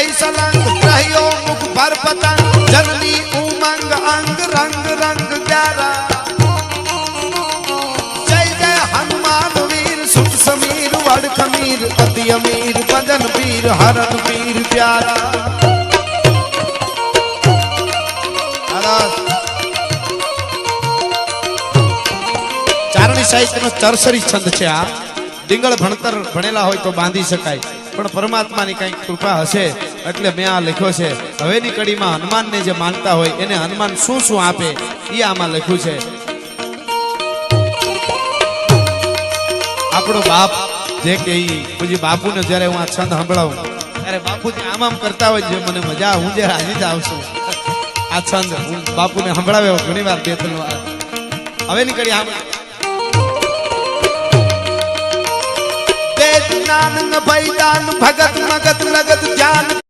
नहीं सलंग रहियो मुख भर पतंग जननी उमंग अंग रंग रंग प्यारा जय जय हनुमान वीर सुख समीर वड़ खमीर अति अमीर बदन वीर हरण वीर प्यारा चारणी साहित्य नो तरसरी छंद छे आ डिंगल भणतर भणेला होय तो बांधी शकाय पण परमात्मा ની કઈ કૃપા હશે એટલે મે આ લખ્યો છે હવેની કડીમાં હનુમાન ને જે માનતા હોય એને હનુમાન શું શું આપે ઈ આમાં લખ્યું છે આપણો બાપ જે કે ઈ પૂજી બાપુને જ્યારે હું આ છંદ સંભળાવું ત્યારે બાપુજી આમ કરતા હોય જે મને મજા હું જે રાજી જ આવશું આ છંદ હું બાપુને સંભળાવ્યો ઘણી વાર બે ત્રણ વાર હવેની કડી આમ ज्ञान भैदान भगत मगत लगत ज्ञान